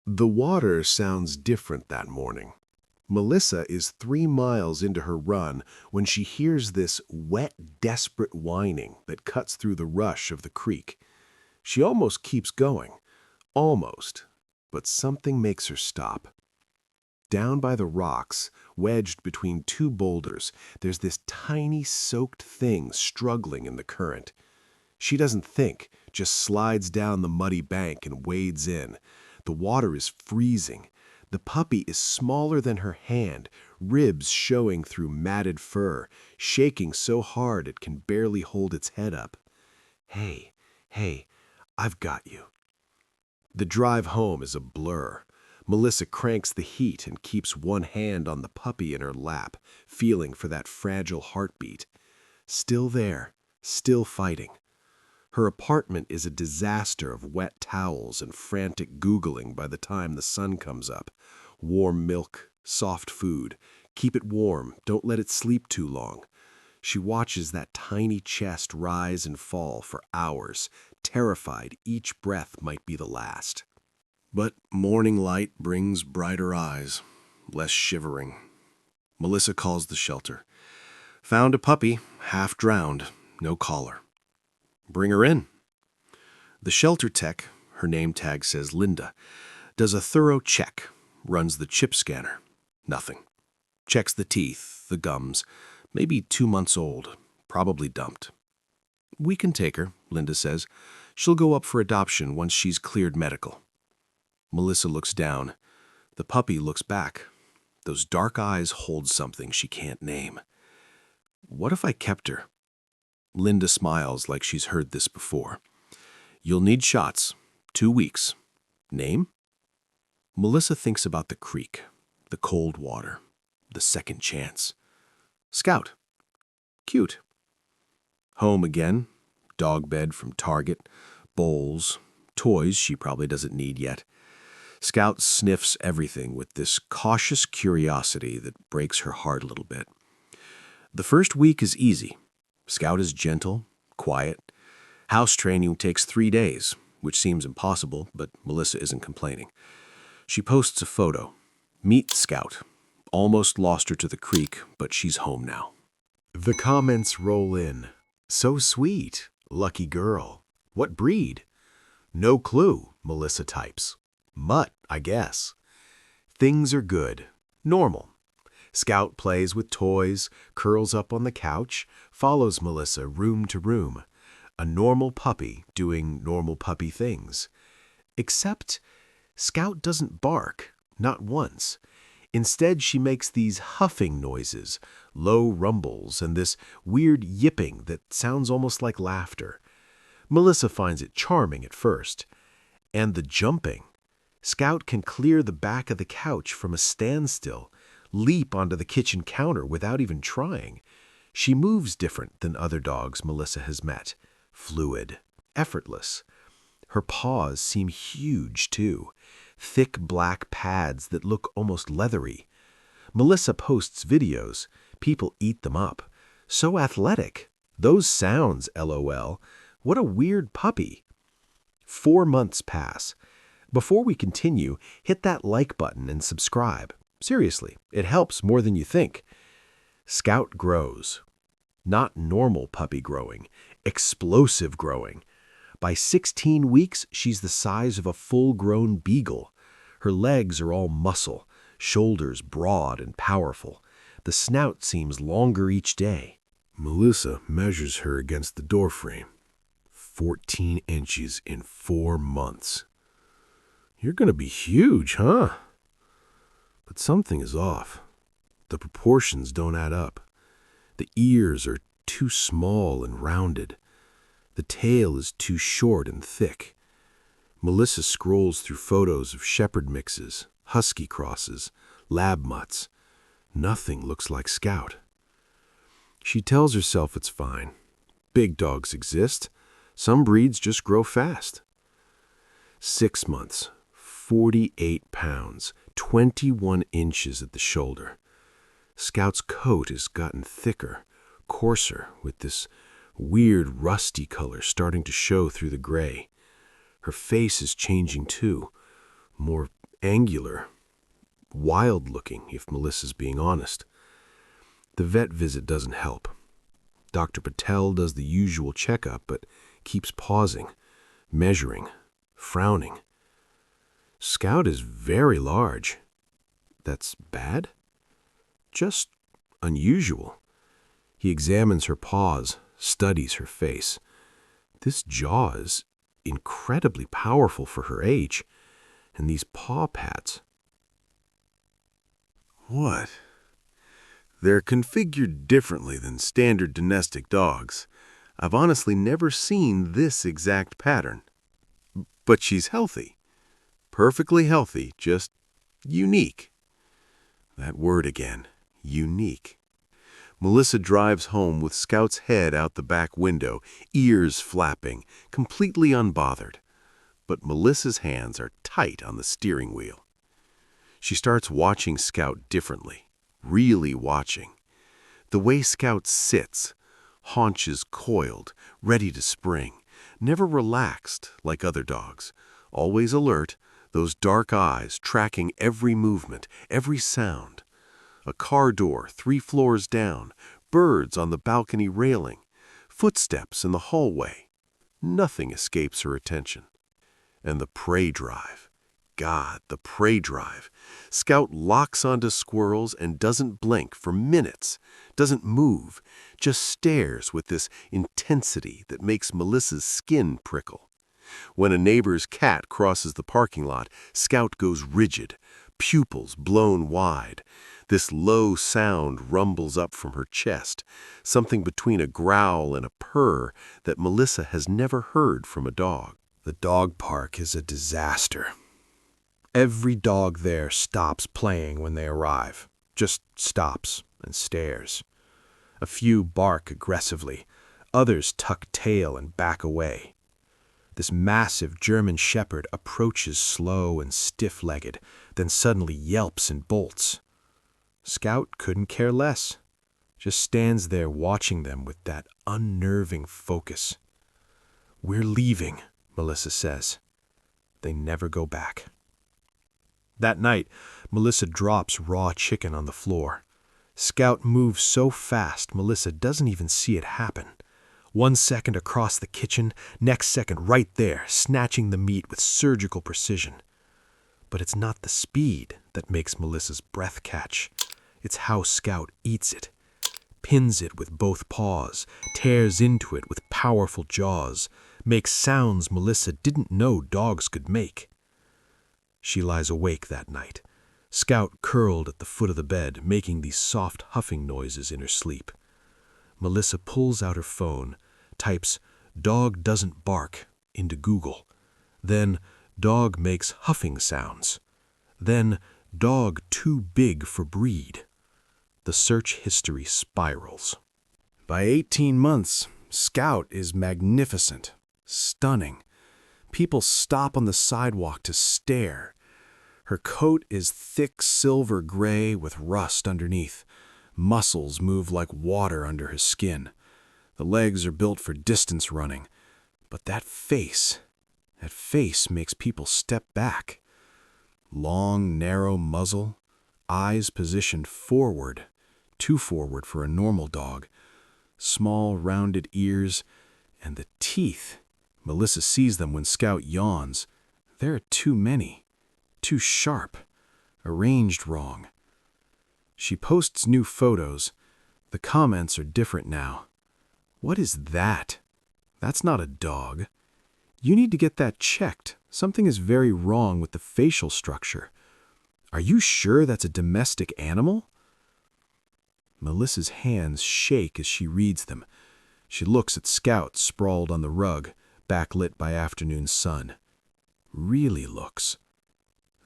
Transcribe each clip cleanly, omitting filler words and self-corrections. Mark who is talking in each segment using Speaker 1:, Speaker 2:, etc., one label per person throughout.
Speaker 1: The water sounds different that morning. Melissa is 3 miles into her run when she hears this wet, desperate whining that cuts through the rush of the creek. She almost keeps going. Almost. But something makes her stop. Down by the rocks, wedged between two boulders, there's this tiny soaked thing struggling in the current. She doesn't think, just slides down the muddy bank and wades in. The water is freezing. The puppy is smaller than her hand, ribs showing through matted fur, shaking so hard it can barely hold its head up. Hey, hey, I've got you. The drive home is a blur. Melissa cranks the heat and keeps one hand on the puppy in her lap, feeling for that fragile heartbeat. Still there, still fighting. Her apartment is a disaster of wet towels and frantic Googling by the time the sun comes up. Warm milk, soft food. Keep it warm, don't let it sleep too long. She watches that tiny chest rise and fall for hours, terrified each breath might be the last. But morning light brings brighter eyes, less shivering. Melissa calls the shelter. Found a puppy, half drowned, no collar. Bring her in. The shelter tech, her name tag says Linda, does a thorough check, runs the chip scanner. Nothing. Checks the teeth, the gums, maybe 2 months old, probably dumped. We can take her, Linda says. She'll go up for adoption once she's cleared medical. Melissa looks down. The puppy looks back. Those dark eyes hold something she can't name. What if I kept her? Linda smiles like she's heard this before. You'll need shots. 2 weeks. Name? Melissa thinks about the creek, the cold water, the second chance. Scout. Cute. Home again. Dog bed from Target. Bowls. Toys she probably doesn't need yet. Scout sniffs everything with this cautious curiosity that breaks her heart a little bit. The first week is easy. Scout is gentle, quiet. House training takes 3 days, which seems impossible, but Melissa isn't complaining. She posts a photo. Meet Scout. Almost lost her to the creek, but she's home now. The comments roll in. So sweet. Lucky girl. What breed? No clue, Melissa types. Mutt, I guess. Things are good. Normal. Scout plays with toys, curls up on the couch, follows Melissa room to room. A normal puppy doing normal puppy things. Except Scout doesn't bark, not once. Instead, she makes these huffing noises, low rumbles, and this weird yipping that sounds almost like laughter. Melissa finds it charming at first. And the jumping. Scout can clear the back of the couch from a standstill, leap onto the kitchen counter without even trying. She moves different than other dogs Melissa has met. Fluid, effortless. Her paws seem huge, too. Thick black pads that look almost leathery. Melissa posts videos. People eat them up. So athletic. Those sounds, LOL. What a weird puppy. 4 months pass. Before we continue, hit that like button and subscribe. Seriously, it helps more than you think. Scout grows. Not normal puppy growing, explosive growing. By 16 weeks, she's the size of a full-grown beagle. Her legs are all muscle, shoulders broad and powerful. The snout seems longer each day. Melissa measures her against the doorframe. 14 inches in 4 months. You're going to be huge, huh? But something is off. The proportions don't add up. The ears are too small and rounded. The tail is too short and thick. Melissa scrolls through photos of shepherd mixes, husky crosses, lab mutts. Nothing looks like Scout. She tells herself it's fine. Big dogs exist. Some breeds just grow fast. 6 months, 48 pounds, 21 inches at the shoulder. Scout's coat has gotten thicker, coarser, with this weird rusty color starting to show through the gray. Her face is changing too, more Angular, wild-looking, if Melissa's being honest. The vet visit doesn't help. Dr. Patel does the usual checkup, but keeps pausing, measuring, frowning. Scout is very large. That's bad? Just unusual. He examines her paws, studies her face. This jaw is incredibly powerful for her age, and these paw pads.
Speaker 2: What? They're configured differently than standard domestic dogs. I've honestly never seen this exact pattern. But she's healthy. Perfectly healthy, just unique. That word again, unique. Melissa drives home with Scout's head out the back window, ears flapping, completely unbothered. But Melissa's hands are tight on the steering wheel. She starts watching Scout differently, really watching. The way Scout sits, haunches coiled, ready to spring, never relaxed like other dogs, always alert, those dark eyes tracking every movement, every sound. A car door 3 floors down, birds on the balcony railing, footsteps in the hallway. Nothing escapes her attention. And the prey drive. God, the prey drive. Scout locks onto squirrels and doesn't blink for minutes, doesn't move, just stares with this intensity that makes Melissa's skin prickle. When a neighbor's cat crosses the parking lot, Scout goes rigid, pupils blown wide. This low sound rumbles up from her chest, something between a growl and a purr that Melissa has never heard from a dog.
Speaker 3: The dog park is a disaster. Every dog there stops playing when they arrive, just stops and stares. A few bark aggressively, others tuck tail and back away. This massive German shepherd approaches slow and stiff-legged, then suddenly yelps and bolts. Scout couldn't care less, just stands there watching them with that unnerving focus. "We're leaving," Melissa says. They never go back. That night, Melissa drops raw chicken on the floor. Scout moves so fast, Melissa doesn't even see it happen. 1 second across the kitchen, next second right there, snatching the meat with surgical precision. But it's not the speed that makes Melissa's breath catch. It's how Scout eats it. Pins it with both paws, tears into it with powerful jaws, makes sounds Melissa didn't know dogs could make. She lies awake that night, Scout curled at the foot of the bed, making these soft huffing noises in her sleep. Melissa pulls out her phone, types "dog doesn't bark" into Google. Then dog makes huffing sounds. Then dog too big for breed. The search history spirals.
Speaker 2: By 18 months, Scout is magnificent, stunning. People stop on the sidewalk to stare. Her coat is thick silver gray with rust underneath. Muscles move like water under her skin. The legs are built for distance running. But that face makes people step back. Long, narrow muzzle, eyes positioned forward, too forward for a normal dog. Small, rounded ears, and the teeth. Melissa sees them when Scout yawns. There are too many, too sharp, arranged wrong. She posts new photos. The comments are different now. What is that? That's not a dog. You need to get that checked. Something is very wrong with the facial structure. Are you sure that's a domestic animal? Melissa's hands shake as she reads them. She looks at Scout sprawled on the rug, backlit by afternoon sun. Really looks.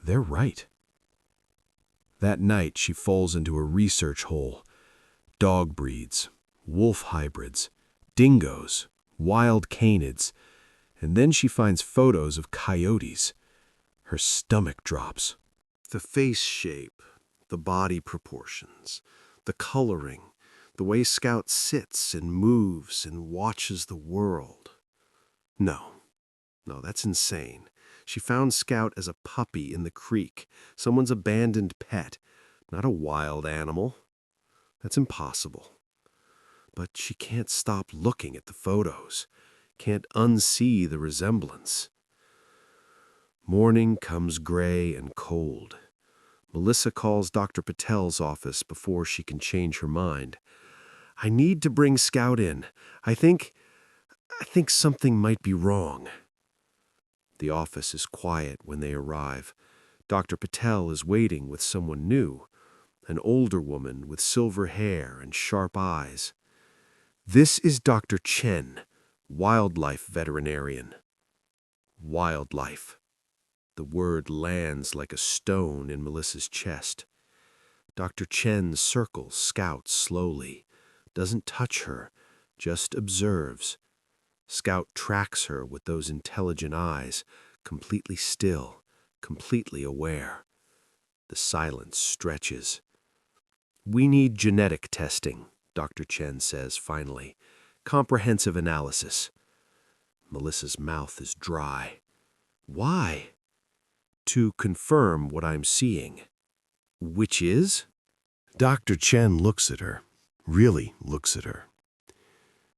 Speaker 2: They're right. That night she falls into a research hole. Dog breeds, wolf hybrids, dingoes, wild canids, and then she finds photos of coyotes. Her stomach drops. The face shape, the body proportions, the coloring, the way Scout sits and moves and watches the world. No, that's insane.
Speaker 1: She found Scout as a puppy in the creek, someone's abandoned pet, not a wild animal. That's impossible. But she can't stop looking at the photos, can't unsee the resemblance. Morning comes gray and cold. Melissa calls Dr. Patel's office before she can change her mind. I need to bring Scout in. I think something might be wrong. The office is quiet when they arrive. Dr. Patel is waiting with someone new, an older woman with silver hair and sharp eyes. This is Dr. Chen, wildlife veterinarian. Wildlife. The word lands like a stone in Melissa's chest. Dr. Chen circles Scout slowly, doesn't touch her, just observes. Scout tracks her with those intelligent eyes, completely still, completely aware. The silence stretches. We need genetic testing, Dr. Chen says finally. Comprehensive analysis. Melissa's mouth is dry. Why? To confirm what I'm seeing. Which is? Dr. Chen looks at her, really looks at her.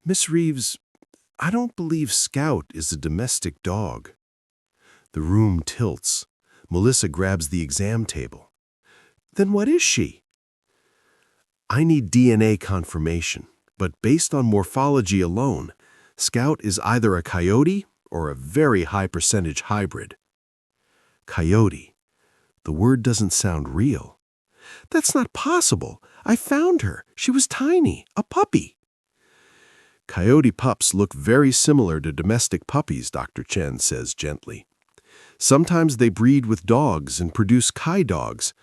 Speaker 1: Miss Reeves, I don't believe Scout is a domestic dog. The room tilts. Melissa grabs the exam table. Then what is she? I need DNA confirmation, but based on morphology alone, Scout is either a coyote or a very high percentage hybrid. Coyote. The word doesn't sound real. That's not possible. I found her. She was tiny, a puppy. Coyote pups look very similar to domestic puppies, Dr. Chen says gently. Sometimes they breed with dogs and produce Kai dogs.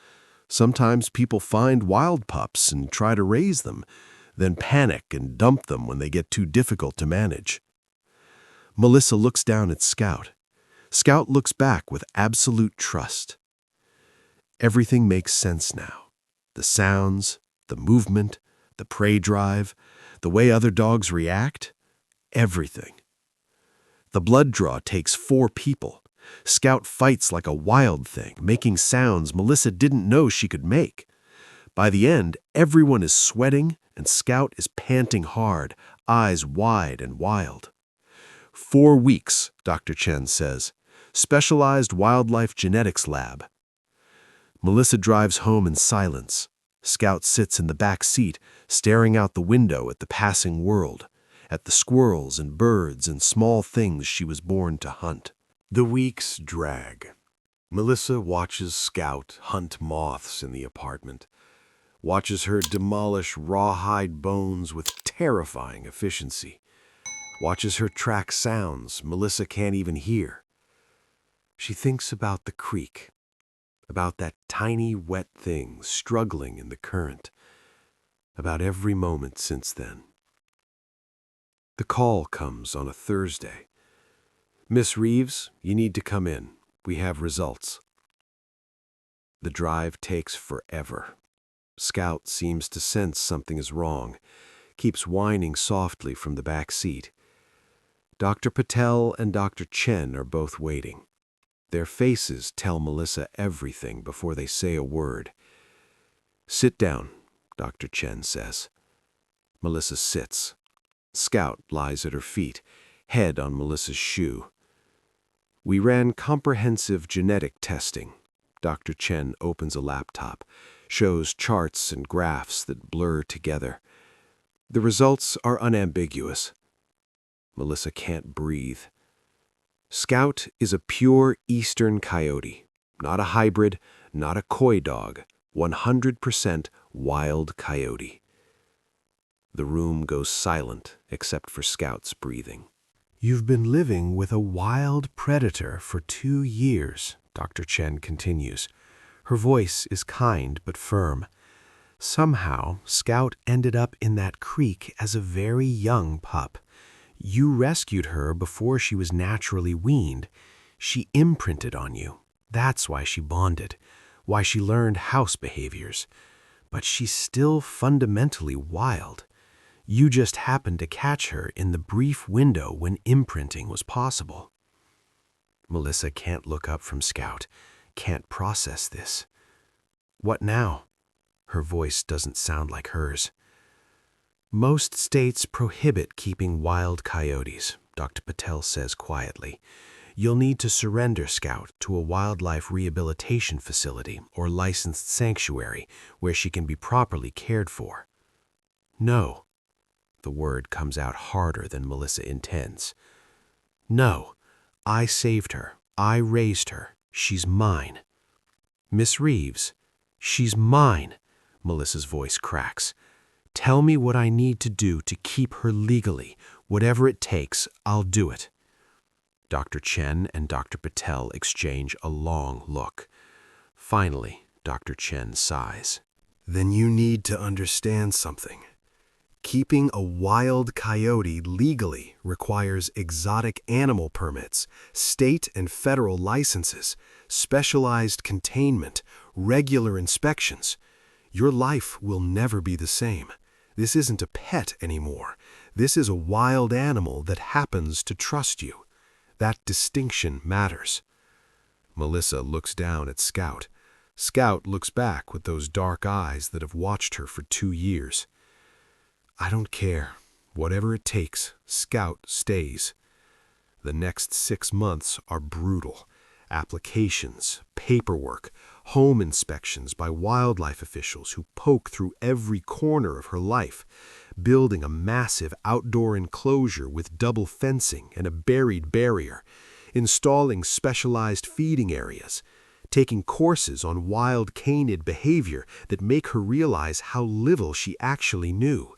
Speaker 1: Sometimes people find wild pups and try to raise them, then panic and dump them when they get too difficult to manage. Melissa looks down at Scout. Scout looks back with absolute trust. Everything makes sense now. The sounds, the movement, the prey drive, the way other dogs react, everything. The blood draw takes 4 people. Scout fights like a wild thing, making sounds Melissa didn't know she could make. By the end, everyone is sweating and Scout is panting hard, eyes wide and wild. 4 weeks, Dr. Chen says. Specialized wildlife genetics lab. Melissa drives home in silence. Scout sits in the back seat, staring out the window at the passing world, at the squirrels and birds and small things she was born to hunt. The weeks drag. Melissa watches Scout hunt moths in the apartment, watches her demolish rawhide bones with terrifying efficiency, watches her track sounds Melissa can't even hear. She thinks about the creek, about that tiny wet thing struggling in the current, about every moment since then. The call comes on a Thursday. Miss Reeves, you need to come in. We have results. The drive takes forever. Scout seems to sense something is wrong, keeps whining softly from the back seat. Dr. Patel and Dr. Chen are both waiting. Their faces tell Melissa everything before they say a word. Sit down, Dr. Chen says. Melissa sits. Scout lies at her feet, head on Melissa's shoe. We ran comprehensive genetic testing. Dr. Chen opens a laptop, shows charts and graphs that blur together. The results are unambiguous. Melissa can't breathe. Scout is a pure eastern coyote, not a hybrid, not a coy dog, 100% wild coyote. The room goes silent except for Scout's breathing. You've been living with a wild predator for 2 years, Dr. Chen continues. Her voice is kind but firm. Somehow, Scout ended up in that creek as a very young pup. You rescued her before she was naturally weaned. She imprinted on you. That's why she bonded, why she learned house behaviors. But she's still fundamentally wild. You just happened to catch her in the brief window when imprinting was possible. Melissa can't look up from Scout, can't process this. What now? Her voice doesn't sound like hers. Most states prohibit keeping wild coyotes, Dr. Patel says quietly. You'll need to surrender Scout to a wildlife rehabilitation facility or licensed sanctuary where she can be properly cared for. No. The word comes out harder than Melissa intends. No. I saved her. I raised her. She's mine. Miss Reeves, she's mine, Melissa's voice cracks. Tell me what I need to do to keep her legally. Whatever it takes, I'll do it. Dr. Chen and Dr. Patel exchange a long look. Finally, Dr. Chen sighs.
Speaker 2: Then you need to understand something. Keeping a wild coyote legally requires exotic animal permits, state and federal licenses, specialized containment, regular inspections. Your life will never be the same. This isn't a pet anymore. This is a wild animal that happens to trust you. That distinction matters. Melissa looks down at Scout. Scout looks back with those dark eyes that have watched her for 2 years. I don't care. Whatever it takes, Scout stays. The next 6 months are brutal. Applications, paperwork, home inspections by wildlife officials who poke through every corner of her life, building a massive outdoor enclosure with double fencing and a buried barrier, installing specialized feeding areas, taking courses on wild canid behavior that make her realize how little she actually knew.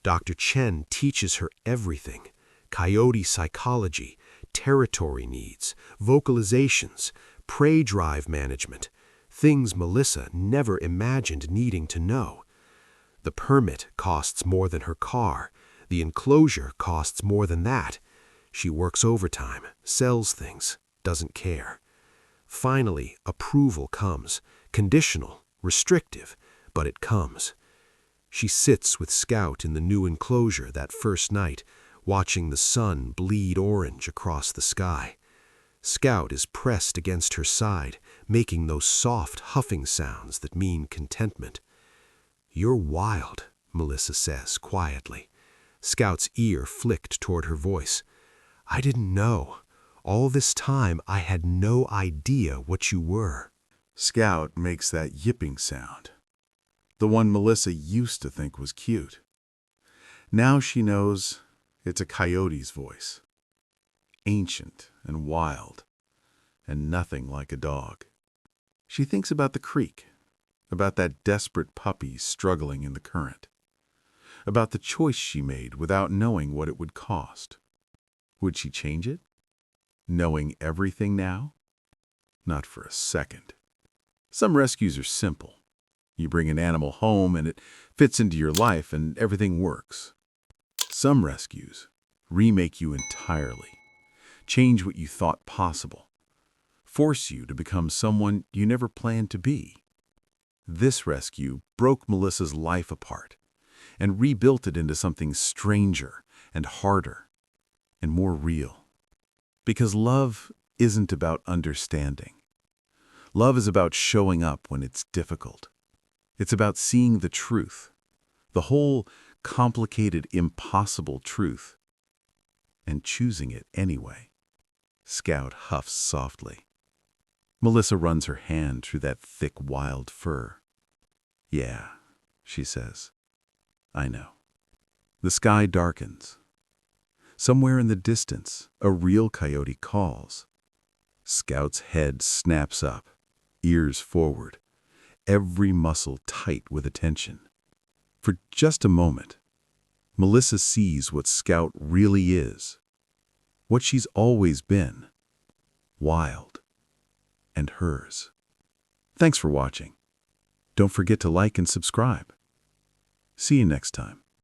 Speaker 2: Dr. Chen teaches her everything: coyote psychology, territory needs, vocalizations, prey drive management, things Melissa never imagined needing to know. The permit costs more than her car. The enclosure costs more than that. She works overtime, sells things, doesn't care. Finally, approval comes, conditional, restrictive, but it comes. She sits with Scout in the new enclosure that first night, watching the sun bleed orange across the sky. Scout is pressed against her side, making those soft huffing sounds that mean contentment. You're wild, Melissa says quietly. Scout's ear flicked toward her voice. I didn't know. All this time I had no idea what you were.
Speaker 4: Scout makes that yipping sound, the one Melissa used to think was cute. Now she knows it's a coyote's voice, ancient and wild, and nothing like a dog. She thinks about the creek, about that desperate puppy struggling in the current, about the choice she made without knowing what it would cost. Would she change it, knowing everything now? Not for a second. Some rescues are simple. You bring an animal home and it fits into your life and everything works. Some rescues remake you entirely, change what you thought possible, force you to become someone you never planned to be. This rescue broke Melissa's life apart and rebuilt it into something stranger and harder and more real. Because love isn't about understanding. Love is about showing up when it's difficult. It's about seeing the truth, the whole complicated, impossible truth, and choosing it anyway. Scout huffs softly. Melissa runs her hand through that thick, wild fur. Yeah, she says. I know. The sky darkens. Somewhere in the distance, a real coyote calls. Scout's head snaps up, ears forward, every muscle tight with attention. For just a moment, Melissa sees what Scout really is, what she's always been, wild, and hers. Thanks for watching. Don't forget to like and subscribe. See you next time.